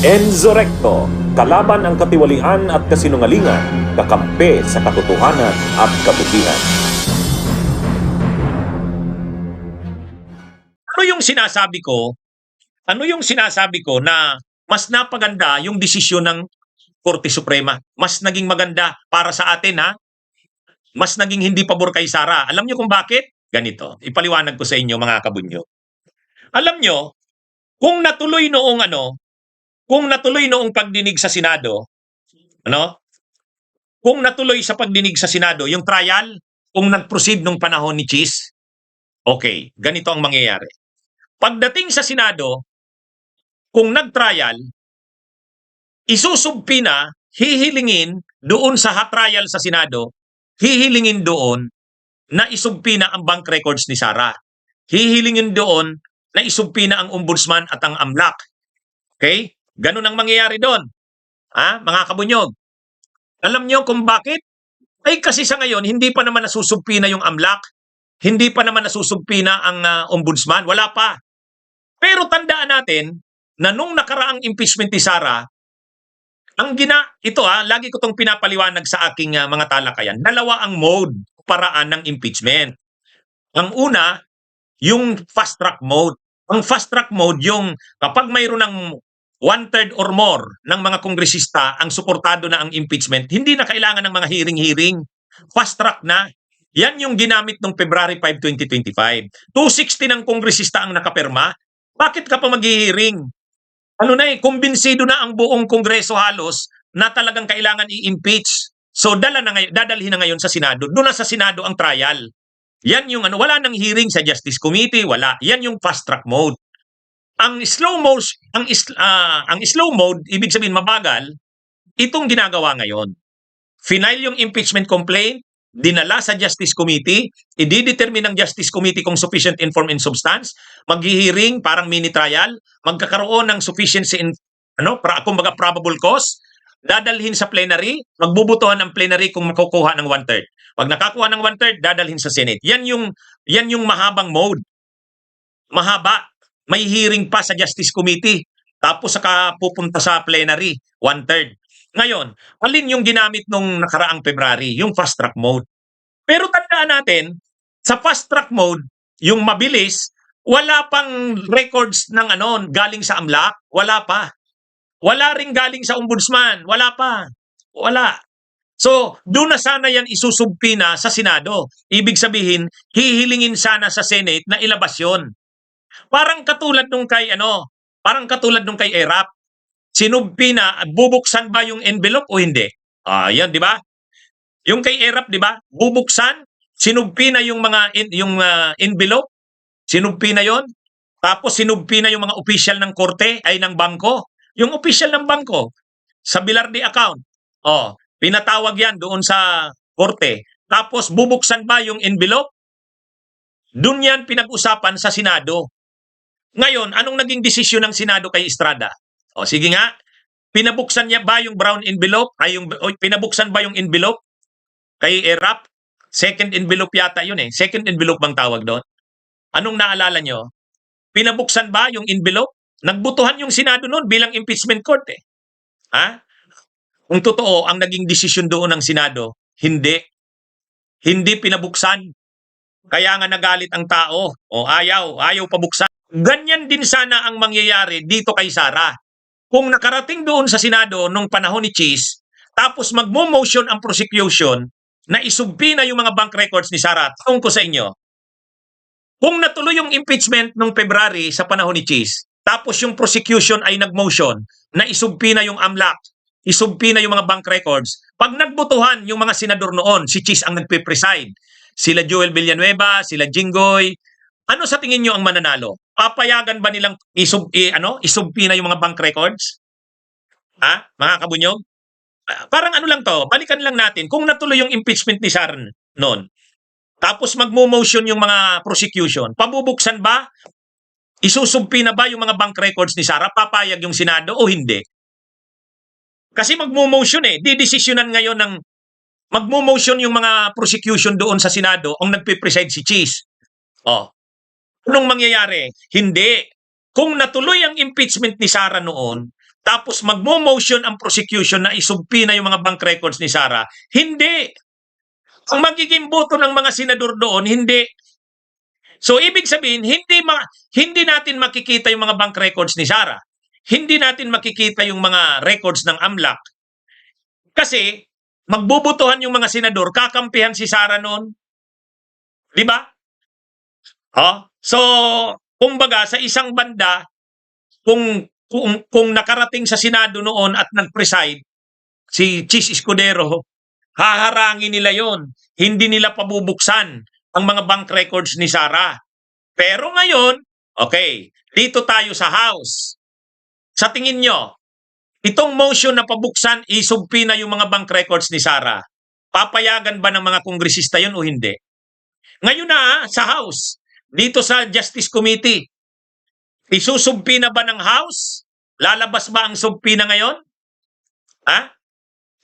Enzo Recto, kalaban ang katiwalian at kasinungalingan, kakampi sa katotohanan at kabutihan. Ano yung sinasabi ko? Ano yung sinasabi ko na mas napaganda yung desisyon ng Korte Suprema? Mas naging maganda para sa atin, ha? Mas naging hindi pabor kay Sara. Alam niyo kung bakit? Ganito. Ipaliwanag ko sa inyo, mga kabunyo. Alam niyo, kung natuloy noong pagdinig sa Senado, ano? Kung natuloy sa pagdinig sa Senado, yung trial, kung nag-proceed nung panahon ni Cheese, okay, ganito ang mangyayari. Pagdating sa Senado, kung nag-trial, isusubpina, hihilingin doon sa trial sa Senado, hihilingin doon na isubpina ang bank records ni Sara. Hihilingin doon na isubpina ang ombudsman at ang AMLAC. Okay? Ganun ang mangyayari doon. Ha, mga kabunyog. Alam niyo kung bakit? Ay kasi sa ngayon, hindi pa naman nasusubpina yung AMLAC. Hindi pa naman nasusubpina ang ombudsman. Wala pa. Pero tandaan natin na nung nakaraang impeachment ni Sara, lagi ko itong pinapaliwanag sa aking mga talakayan. Dalawa ang mode, paraan ng impeachment. Ang una, yung fast track mode. Ang fast track mode, yung kapag mayroon ng 1/3 or more ng mga kongresista ang suportado na ang impeachment, hindi na kailangan ng mga hearing-hearing. Fast track na. Yan yung ginamit noong February 5, 2025. 260 ng kongresista ang nakapirma. Bakit ka pa mag-hearing? Kumbinsido na ang buong kongreso halos na talagang kailangan i-impeach. So dadalhin na ngayon sa Senado. Doon na sa Senado ang trial. Yan yung wala nang hearing sa Justice Committee, wala. Yan yung fast track mode. Ang slow mode, ibig sabihin mabagal, itong ginagawa ngayon. Final yung impeachment complaint, dinala sa Justice Committee, i-determine ng Justice Committee kung sufficient inform in substance, maghihiring parang mini trial, magkakaroon ng sufficiency in kumbaga probable cause, dadalhin sa plenary, magbubutuhan ng plenary kung makukuha ng 1/3. Pag nakakuha ng 1/3, dadalhin sa Senate. Yan yung mahabang mode. Mahaba. May hearing pa sa Justice Committee. Tapos saka pupunta sa plenary, 1/3. Ngayon, alin yung ginamit nung nakaraang February? Yung fast track mode. Pero tandaan natin, sa fast track mode, yung mabilis, wala pang records ng galing sa AMLAC, wala pa. Wala ring galing sa ombudsman, wala pa. Wala. So, doon na sana yan isusubpina sa Senado. Ibig sabihin, hihilingin sana sa Senate na ilabas yun. Parang katulad nung kay ERAP. Sinubpina, bubuksan ba yung envelope o hindi? Yan, di ba? Yung kay ERAP, di ba? Bubuksan, sinubpina yung envelope, sinubpina yon. Tapos sinubpina yung mga official ng korte ay ng bangko. Yung official ng bangko sa Bilarde account. Pinatawag yan doon sa korte. Tapos bubuksan ba yung envelope? Doon yan pinag-usapan sa Senado. Ngayon, anong naging desisyon ng Senado kay Estrada? Sige nga, pinabuksan niya ba yung brown envelope? Pinabuksan ba yung envelope kay ERAP? Second envelope yata yun eh. Second envelope bang tawag doon? Anong naalala nyo? Pinabuksan ba yung envelope? Nagbutuhan yung Senado noon bilang impeachment court eh. Kung totoo, ang naging desisyon doon ng Senado, hindi. Hindi pinabuksan. Kaya nga nagalit ang tao. Ayaw pabuksan. Ganyan din sana ang mangyayari dito kay Sara. Kung nakarating doon sa Senado nung panahon ni Cheese, tapos magmo-motion ang prosecution na isubpina yung mga bank records ni Sara, tanong ko sa inyo, kung natuloy yung impeachment nung February sa panahon ni Cheese, tapos yung prosecution ay nag-motion na isubpina yung AMLAC, isubpina yung mga bank records, pag nagbutuhan yung mga senador noon, si Cheese ang nagpe-preside, sila Joel Villanueva, sila Jinggoy, ano sa tingin nyo ang mananalo? Papayagan ba nilang isubpina yung mga bank records? Mga kabunyog? Parang lang to, balikan lang natin. Kung natuloy yung impeachment ni Sara noon, tapos magmo-motion yung mga prosecution, pabubuksan ba? Isusubpina ba yung mga bank records ni Sara? Papayag yung Senado o hindi? Kasi magmo-motion didesisyonan ngayon ng magmo-motion yung mga prosecution doon sa Senado ang nagpe-preside si Cheese. Anong mangyayari? Hindi. Kung natuloy ang impeachment ni Sara noon, tapos magmo-motion ang prosecution na isumpina yung mga bank records ni Sara. Hindi. Ang magiging boto ng mga senador doon, hindi. So, ibig sabihin, hindi natin makikita yung mga bank records ni Sara. Hindi natin makikita yung mga records ng AMLAC. Kasi, magbubutuhan yung mga senador, kakampihan si Sara noon. Di ba? So, kumbaga, sa isang banda, kung nakarating sa Senado noon at nag-preside, si Chis Escudero, haharangin nila yon. Hindi nila pabubuksan ang mga bank records ni Sara. Pero ngayon, okay, dito tayo sa House. Sa tingin nyo, itong motion na pabuksan, isumpina yung mga bank records ni Sara, papayagan ba ng mga kongresista yun o hindi? Ngayon na, sa House, dito sa Justice Committee, isusumpina ba ng House? Lalabas ba ang sumpina ngayon?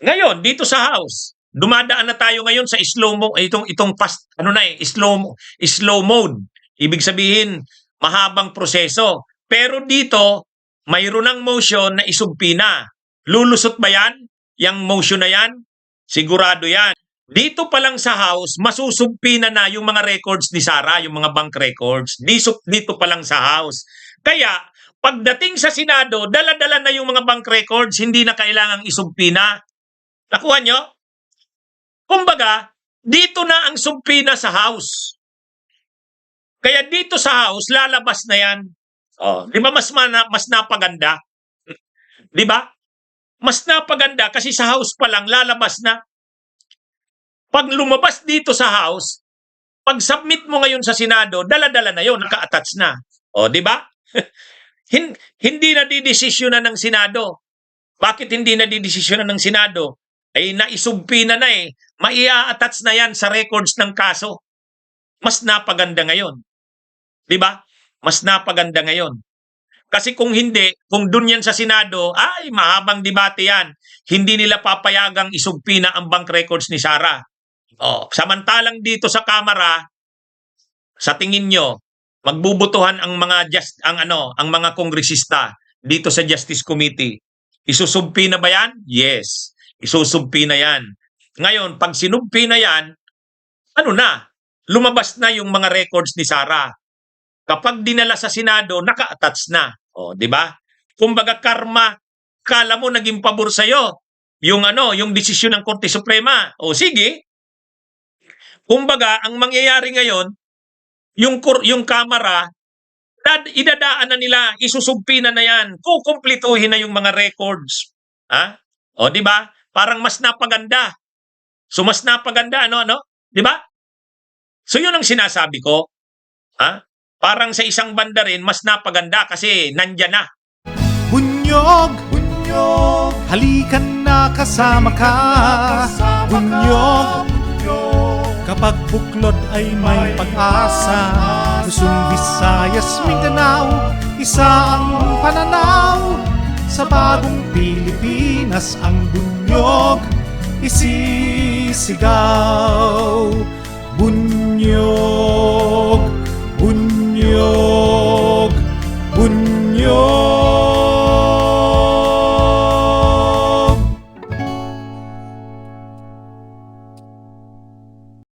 Ngayon, dito sa House, dumadaan na tayo ngayon sa itong fast, slow mode. Ibig sabihin, mahabang proseso. Pero dito, mayroon ng motion na isumpina. Lulusot ba yan? Yang motion na yan? Sigurado yan. Dito pa lang sa House, masusumpina na yung mga records ni Sara, yung mga bank records. Dito pa lang sa House. Kaya, pagdating sa Senado, dala-dala na yung mga bank records, hindi na kailangang isumpina. Nakuha nyo? Kumbaga, dito na ang sumpina sa House. Kaya dito sa House, lalabas na yan. Di ba mas napaganda? Di ba? Mas napaganda kasi sa House pa lang, lalabas na. Pag lumabas dito sa House, pag submit mo ngayon sa Senado, dala-dala na yun, naka-attach na. Di ba? Hindi na didesisyonan ng Senado. Bakit hindi na didesisyonan ng Senado? Ay naisumpina na maia-attach na yan sa records ng kaso. Mas napaganda ngayon. Di ba? Mas napaganda ngayon. Kasi kung hindi, kung dun yan sa Senado, ay mahabang debate yan. Hindi nila papayagang isumpina ang bank records ni Sara. Samantalang dito sa Kamara, sa tingin nyo, magbubutuhan ang mga kongresista dito sa Justice Committee. Isusumpina ba yan? Yes. Isusumpina yan. Ngayon, pag sinumpina yan, lumabas na yung mga records ni Sara. Kapag dinala sa Senado, naka-attach na. Di ba? Kumbaga karma, kala mo naging pabor sa'yo yung desisyon ng Korte Suprema. Sige. Kumbaga, ang mangyayari ngayon, yung Kamara, idadaan na nila, isusumpina na yan, kukumplituhin na yung mga records. Di ba? Parang mas napaganda. So, mas napaganda, Di ba? So, yun ang sinasabi ko. Parang sa isang banda rin, mas napaganda kasi nandyan na. Bunyog, bunyog, halikan na kasama ka. Bunyog, kapag buklod ay may pag-asa. Luzon, Visayas, Mindanao, isa ang pananaw. Sa bagong Pilipinas ang bunyog isisigaw. Bunyog